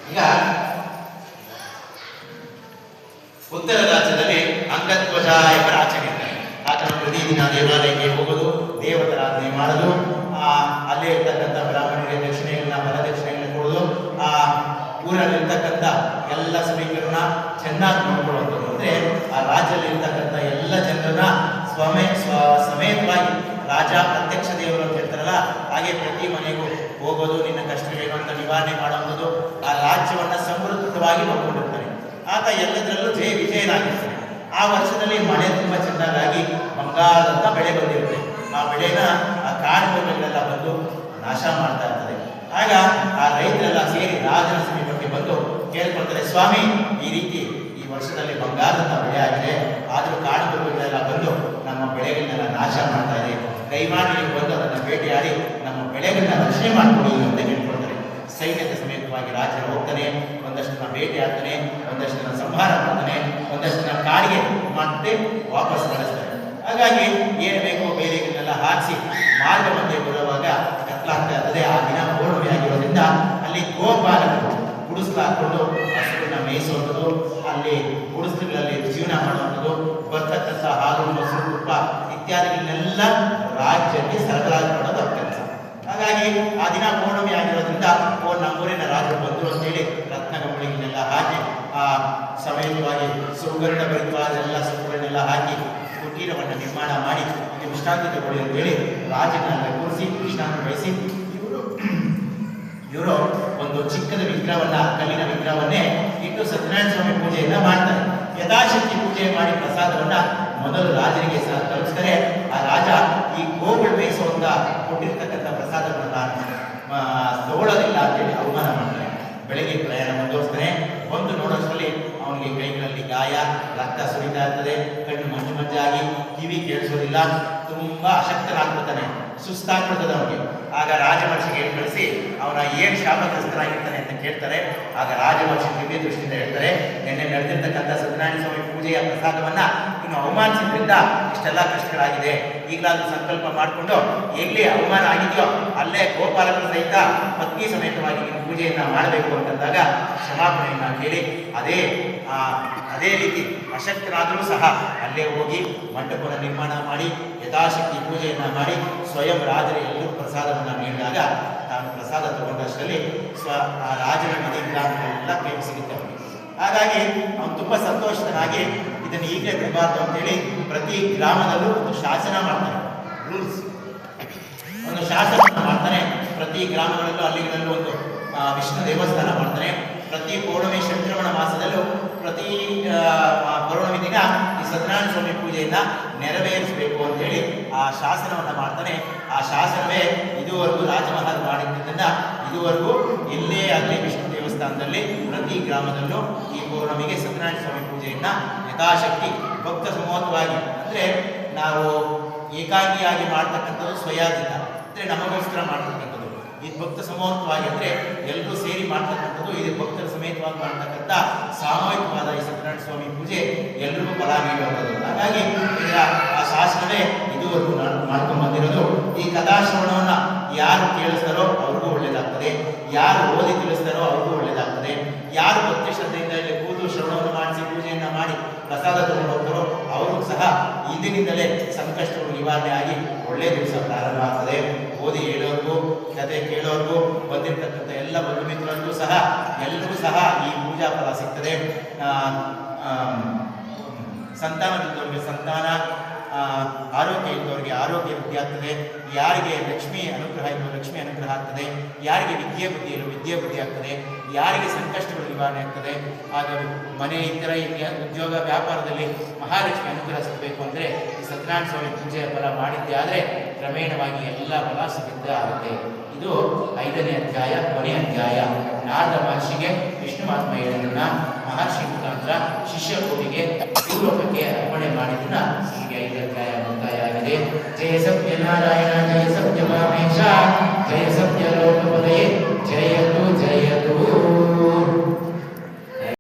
ಈಗ ಉತ್ತರ ರಾಜ್ಯದಲ್ಲಿ ಅಂಗಧ್ವಜ ಎಂಬ ಆಚರಣೆ ಇದ್ದಾರೆ. ಆತನ ಪ್ರತಿದಿನ ದೇವಾಲಯಕ್ಕೆ ಹೋಗೋದು, ದೇವತಾರಾಧನೆ ಮಾಡೋದು, ಅಲ್ಲೇ ಇರ್ತಕ್ಕಂಥ ಬ್ರಾಹ್ಮಣರಿಗೆ ದಕ್ಷಿಣೆಗಳನ್ನ ವರದಕ್ಷಿಣೆಗಳನ್ನ ಕೊಡೋದು, ಆ ಊರಲ್ಲಿರ್ತಕ್ಕಂಥ ಎಲ್ಲ ಸಮೀಕರಣ ಚೆನ್ನಾಗಿ ನೋಡ್ಕೊಳ್ಳೋದು. ಅಂದ್ರೆ ಆ ರಾಜ್ಯದಲ್ಲಿ ಇರ್ತಕ್ಕಂಥ ಎಲ್ಲ ಜನರನ್ನ ಸಮೇತವಾಗಿ ರಾಜ ಪ್ರತ್ಯಕ್ಷ ದೇವರು ಅಂತ ಹೇಳ್ತಾರಲ್ಲ, ಹಾಗೆ ಪ್ರತಿ ಮನೆಗೂ ಹೋಗೋದು, ನಿನ್ನ ಕಷ್ಟಗಳೇನು ಅಂತ ನಿವಾರಣೆ ಮಾಡುವಂಥದ್ದು, ಆ ರಾಜ್ಯವನ್ನ ಸಮೃದ್ಧವಾಗಿ ನೋಡ್ಕೊಂಡಿರ್ತಾನೆ. ಆತ ಎಲ್ಲದರಲ್ಲೂ ವಿಜಯನಾಗಿರ್ತಾನೆ. ಆ ವರ್ಷದಲ್ಲಿ ಮಳೆ ತುಂಬ ಚೆನ್ನಾಗಿ ಬಂಗಾರದಂತ ಬೆಳೆ ಬಂದಿರುತ್ತೆ. ಆ ಬೆಳೆನ ಆ ಕಾಡುಗಳೆಲ್ಲ ಬಂದು ನಾಶ ಮಾಡ್ತಾ ಇರ್ತದೆ. ಆಗ ಆ ರೈತರೆಲ್ಲ ಸೇರಿ ರಾಜನ ಸಮೀಪಕ್ಕೆ ಬಂದು ಕೇಳ್ಕೊಳ್ತಾರೆ, ಸ್ವಾಮಿ, ಈ ರೀತಿ ಈ ವರ್ಷದಲ್ಲಿ ಬಂಗಾರದಂತ ಬೆಳೆ ಆಗಿದೆ, ಆದರೂ ಕಾಡುಗಳೆಲ್ಲ ಬಂದು ನಮ್ಮ ಬೆಳೆಗಳನ್ನೆಲ್ಲ ನಾಶ ಮಾಡ್ತಾ ಇದೆ, ದಯಮಾಡಿ ನೀವು ಬಂದು ಅದನ್ನು ಭೇಟಿಯಾಡಿ ನಮ್ಮ ಬೆಳೆಗಳನ್ನ ರಕ್ಷಣೆ ಮಾಡಿಕೊಡಿ ಅಂತ ಹೇಳ್ಕೊಳ್ತಾರೆ. ಸೈನ್ಯದ ಸಮೇತವಾಗಿ ರಾಜನ ಹೋಗ್ತಾನೆ, ಒಂದಷ್ಟು ಜನ ಭೇಟಿ ಆಗ್ತಾನೆ, ಒಂದಷ್ಟು ಜನ ಸಂಹಾರ ಮಾಡ್ತಾನೆ, ಒಂದಷ್ಟು ಜನ ಕಾಡಿಗೆ ಮತ್ತೆ ವಾಪಸ್ ಕಳಿಸ್ತಾನೆ. ಹಾಗಾಗಿ ಏನು ಬೇಕೋ ಬೇರೆಗಳನ್ನೆಲ್ಲ ಹಾಕಿಸಿ ಮಾರ್ಗ ಮಧ್ಯೆ ಬರುವಾಗ ಕತ್ಲಾಗ್ತಾ ಇರ್ತದೆ. ಆ ದಿನ ಪೂರ್ಣಮಿ ಆಗಿರೋದ್ರಿಂದ ಅಲ್ಲಿ ಗೋಪಾಲಕರು ಗುಡಿಸ್ಲು ಹಾಕೊಂಡು ಹಸುಗಳನ್ನ ಮೇಯಿಸುವಂಥದ್ದು, ಅಲ್ಲಿ ಗುಡಿಸ್ಲುಗಳಲ್ಲಿ ಜೀವನ ಮಾಡುವಂಥದ್ದು, ಬರ್ತಕ್ಕಂಥ ಹಾಲು, ಮೊಸರು, ತುಪ್ಪ ಇತ್ಯಾದಿಗಳನ್ನೆಲ್ಲ ರಾಜ್ಯಕ್ಕೆ ಸರಬರಾಜು ಮಾಡೋದು ಅವ್ರ ಕೆಲಸ. ಹಾಗಾಗಿ ಆ ದಿನ ಪೌರ್ಣಮಿ ಆಗಿರೋದ್ರಿಂದ ನಮ್ಮೂರಿನ ರಾಜರು ಬಂದರು ಅಂತೇಳಿ ರತ್ನಗಂಬಳಿಗಳನ್ನೆಲ್ಲ ಹಾಕಿ ಆ ಸಮೇತವಾಗಿ ಸುಗಂಧ ಭರಿತವಾದ ಎಲ್ಲ ಸೊಪ್ಪುಗಳನ್ನೆಲ್ಲ ಹಾಕಿ ಕುಟೀರವನ್ನು ನಿರ್ಮಾಣ ಮಾಡಿ ಇಲ್ಲಿ ವಿಶ್ರಾಂತಿ ತಗೊಳ್ಳಿ ಅಂತೇಳಿ ರಾಜನನ್ನ ಕೂರಿಸಿ ವಿಶ್ರಾಂತಿ ವಹಿಸಿ ಇವರು ಒಂದು ಚಿಕ್ಕದ ವಿಗ್ರಹವನ್ನ, ಕಲ್ಲಿನ ವಿಗ್ರಹವನ್ನೇ ಇಟ್ಟು ಸತ್ಯನಾರಾಯಣ ಸ್ವಾಮಿ ಪೂಜೆಯನ್ನ ಮಾಡ್ತಾರೆ. ಯಥಾಶಕ್ತಿ ಪೂಜೆ ಮಾಡಿ ಪ್ರಸಾದವನ್ನ ಮೊದಲು ರಾಜನಿಗೆ ಸಹ ತಲುಪಿಸ್ತಾರೆ. ಆ ರಾಜ ಈ ಗೋಗಳು ಬೇಯಿಸುವಂತ ಕೊಟ್ಟಿರ್ತಕ್ಕಂಥ ಪ್ರಸಾದವನ್ನು ತಗೊಳ್ಳೋದಿಲ್ಲ ಅಂತೇಳಿ ಅವಮಾನ ಮಾಡ್ತಾರೆ. ಬೆಳಗ್ಗೆ ಪ್ರಯಾಣ ಮುಂದುವರಿಸ್ತಾನೆ. ಒಂದು ನೋಡೋಷ್ಟರಲ್ಲಿ ಅವನಿಗೆ ಕೈಗಳಲ್ಲಿ ಗಾಯ, ರಕ್ತ ಸುರಿತಾ ಇರ್ತದೆ, ಕಣ್ಣು ಮಂಜು ಮಂಜಾಗಿ, ಕಿವಿ ಕೇಳಿಸೋದಿಲ್ಲ, ತುಂಬಾ ಅಶಕ್ತನಾಗ್ಬಿಡ್ತಾನೆ, ಸುಸ್ತಾಗ್ಬಿಡ್ತದೆ ಅವನಿಗೆ. ಆಗ ರಾಜಮಹರ್ಷಿಗೆ ಕಳಿಸಿ ಅವನ ಏನು ಶಾಪಗ್ರಸ್ತನಾಗಿರ್ತಾನೆ ಅಂತ ಕೇಳ್ತಾರೆ. ಆಗ ರಾಜಮಹರ್ಷಿ ದಿವ್ಯ ದೃಷ್ಟಿಯಿಂದ ಹೇಳ್ತಾರೆ, ನಿನ್ನೆ ನಡೆದಿರ್ತಕ್ಕಂಥ ಸತ್ಯನಾರಾಯಣ ಸ್ವಾಮಿ ಪೂಜೆಯ ಪ್ರಸಾದವನ್ನ ಇನ್ನು ಅವಮಾನಿಸಿದ್ರಿಂದ ಇಷ್ಟೆಲ್ಲ ಕಷ್ಟಗಳಾಗಿದೆ. ಈಗಲಾದ್ರೂ ಸಂಕಲ್ಪ ಮಾಡಿಕೊಂಡು ಎಲ್ಲಿ ಅವಮಾನ ಆಗಿದೆಯೋ ಅಲ್ಲೇ ಗೋಪಾಲಕರ ಸಹಿತ ಪತ್ನಿ ಸಮೇತವಾಗಿ ನೀನು ಪೂಜೆಯನ್ನ ಮಾಡಬೇಕು ಅಂತಂದಾಗ ಕ್ಷಮಾಪಣೆಯನ್ನ ಕೇಳಿ ಅದೇ ರೀತಿ ಅಶಕ್ತರಾದರೂ ಸಹ ಅಲ್ಲೇ ಹೋಗಿ ಮಂಟಪವನ್ನು ನಿರ್ಮಾಣ ಮಾಡಿ ಯಥಾಶಕ್ತಿ ಪೂಜೆಯನ್ನ ಮಾಡಿ ಸ್ವಯಂ ರಾಜರು ಎಲ್ಲರೂ ಪ್ರಸಾದವನ್ನು ನೀಡಿದಾಗ ತಾನು ಪ್ರಸಾದ ತಗೊಂಡಷ್ಟರಲ್ಲಿ ಆ ರಾಜನ ವಿಧಿವಿಧಾನಗಳೆಲ್ಲ ಕೈಗೆ ಸಿಗುತ್ತೆ ಅವನಿಗೆ. ಹಾಗಾಗಿ ಅವನು ತುಂಬ ಸಂತೋಷಿತನಾಗಿ ಇದನ್ನು ಈಗಲೇ ಬಿಡಬಾರ್ದು ಅಂತೇಳಿ ಪ್ರತಿ ಗ್ರಾಮದಲ್ಲೂ ಒಂದು ಶಾಸನ ಮಾಡ್ತಾನೆ, ರೂಲ್ಸ್, ಒಂದು ಶಾಸನ ಮಾಡ್ತಾನೆ. ಪ್ರತಿ ಗ್ರಾಮಗಳಲ್ಲೂ ಹಳ್ಳಿಗಳಲ್ಲೂ ಒಂದು ವಿಷ್ಣು ದೇವಸ್ಥಾನ ಮಾಡ್ತಾನೆ. ಪ್ರತಿ ಪೌರ್ಣಮಿ ಶ್ರವಣ ಮಾಸದಲ್ಲೂ ಪ್ರತಿ ಪೌರ್ಣಮಿ ದಿನ ಈ ಸತ್ಯನಾರಾಯಣ ಸ್ವಾಮಿ ಪೂಜೆಯನ್ನ ನೆರವೇರಿಸಬೇಕು ಅಂತೇಳಿ ಆ ಶಾಸನವನ್ನು ಮಾಡ್ತಾನೆ. ಆ ಶಾಸನವೇ ಇದುವರೆಗೂ ರಾಜಮಹಾರಾಜ ಮಾಡಿದ್ದರಿಂದ ಇದುವರೆಗೂ ಎಲ್ಲೇ ಆಗಲಿ ವಿಷ್ಣು ದೇವಸ್ಥಾನದಲ್ಲಿ ಪ್ರತಿ ಗ್ರಾಮದಲ್ಲೂ ಈ ಪೌರ್ಣಮಿಗೆ ಸತ್ಯನಾರಾಯಣ ಸ್ವಾಮಿ ಪೂಜೆಯನ್ನ ಯಥಾಶಕ್ತಿ ಭಕ್ತ ಸಮೂಹವಾಗಿ, ಅಂದರೆ ನಾವು ಏಕಾಂಗಿಯಾಗಿ ಮಾಡ್ತಕ್ಕಂಥದ್ದು ಸ್ವಯಾಜಿತ, ಅಂದರೆ ನಮಗೋಸ್ಕರ ಮಾಡ್ತಕ್ಕಂಥದ್ದು. ಇದು ಭಕ್ತ ಸಮೂಹವಾಗಿ ಅಂದರೆ ಎಲ್ಲರೂ ಸೇರಿ ಮಾಡ್ತಕ್ಕಂಥದ್ದು. ಇದು ಭಕ್ತರ ಸಮೇತವಾಗಿ ಮಾಡ್ತಕ್ಕಂಥ ಸಾಮೂಹಿಕವಾದ ಈ ಸತ್ಯನಾರಾಯಣ ಸ್ವಾಮಿ ಪೂಜೆ ಎಲ್ರಿಗೂ ಫಲ ನೀಡುವಂಥದ್ದು. ಹಾಗಾಗಿ ಇದರ ಆ ಶಾಸನವೇ ಇದುವರೆಗೂ ಮಾಡ್ಕೊಂಡು ಬಂದಿರೋದು. ಈ ಕಥಾಶ್ರವಣವನ್ನು ಯಾರು ಕೇಳಿಸ್ತಾರೋ ಅವ್ರಿಗೂ ಒಳ್ಳೇದಾಗ್ತದೆ, ಯಾರು ಓದಿ ತಿಳಿಸ್ತಾರೋ ಅವ್ರಿಗೂ ಒಳ್ಳೇದಾಗ್ತದೆ, ಯಾರು ಭಕ್ತಿ ಶ್ರದ್ಧೆಯಿಂದ ಇಲ್ಲಿ ಕೂತು ಶ್ರವಣವನ್ನು ಮಾಡಿಸಿ ಪೂಜೆಯನ್ನ ಮಾಡಿ ಪ್ರಸಾದ ತಗೊಂಡು ಹೋಗ್ತಾರೋ ಅವ್ರಿಗೂ ಸಹ ಇಂದಿನಿಂದಲೇ ಸಂಕಷ್ಟಗಳು ನಿವಾರಣೆ ಆಗಿ ಒಳ್ಳೆ ದಿವಸ ಪ್ರಾರಂಭ ಆಗ್ತದೆ. ಓದಿ ಹೇಳೋರ್ಗೂ ಕತೆ ಕೇಳೋರ್ಗೂ ಬಂದಿರತಕ್ಕಂಥ ಎಲ್ಲ ಬಂಧು ಮಿತ್ರರಿಗೂ ಸಹ ಎಲ್ಲರಿಗೂ ಸಹ ಈ ಪೂಜಾ ಫಲ ಸಿಗ್ತದೆ. ಸಂತಾನದವರಿಗೆ ಸಂತಾನ, ಆರೋಗ್ಯ ಇದ್ದವರಿಗೆ ಆರೋಗ್ಯ ವೃದ್ಧಿ ಆಗ್ತದೆ, ಯಾರಿಗೆ ಲಕ್ಷ್ಮಿ ಅನುಗ್ರಹ ಇದ್ದವರು ಲಕ್ಷ್ಮಿ ಅನುಗ್ರಹ ಆಗ್ತದೆ, ಯಾರಿಗೆ ವಿದ್ಯೆ ಬುದ್ಧಿ ಇರೋ ವಿದ್ಯೆ ಬುದ್ಧಿ ಆಗ್ತದೆ, ಯಾರಿಗೆ ಸಂಕಷ್ಟಗಳು ನಿವಾರಣೆ ಆಗ್ತದೆ. ಆಗ ಮನೆ ಇತರ ಉದ್ಯೋಗ ವ್ಯಾಪಾರದಲ್ಲಿ ಮಹಾಲಕ್ಷ್ಮಿ ಅನುಗ್ರಹ ಸಿಗಬೇಕು ಅಂದರೆ ಈ ಸತ್ಯನಾರಾಯಣ ಸ್ವಾಮಿ ಪೂಜೆಯ ಫಲ ಮಾಡಿದ್ದೆ ಆದರೆ ಕ್ರಮೇಣವಾಗಿ ಎಲ್ಲ ಫಲ ಸಿಗುತ್ತೆ ಆಗುತ್ತೆ. ಇದು 5ನೇ ಅಧ್ಯಾಯ, ಕೊನೆಯ ಅಧ್ಯಾಯ. ನಾರದ ಮಹರ್ಷಿಗೆ ವಿಷ್ಣು ಮಹಾತ್ಮ ಹೇಳಿದ್ದನ್ನ ಮಹರ್ಷಿ ಮುಖಾಂತರ ಶಿಷ್ಯ ಕೋಟಿಗೆ ಭೂಲೋಕಕ್ಕೆ ಅರ್ಪಣೆ ಮಾಡಿದ್ದನ್ನ ಹೀಗೆ 5ನೇ ಅಧ್ಯಾಯ ಮುಕ್ತಾಯ ಆಗಿದೆ. ಜಯ ಸತ್ಯನಾರಾಯಣ, ಜಯ ಸತ್ಯ ಪರಮೇಶ, ಜಯ ಸತ್ಯ ಲೋಕಪದಯೇ.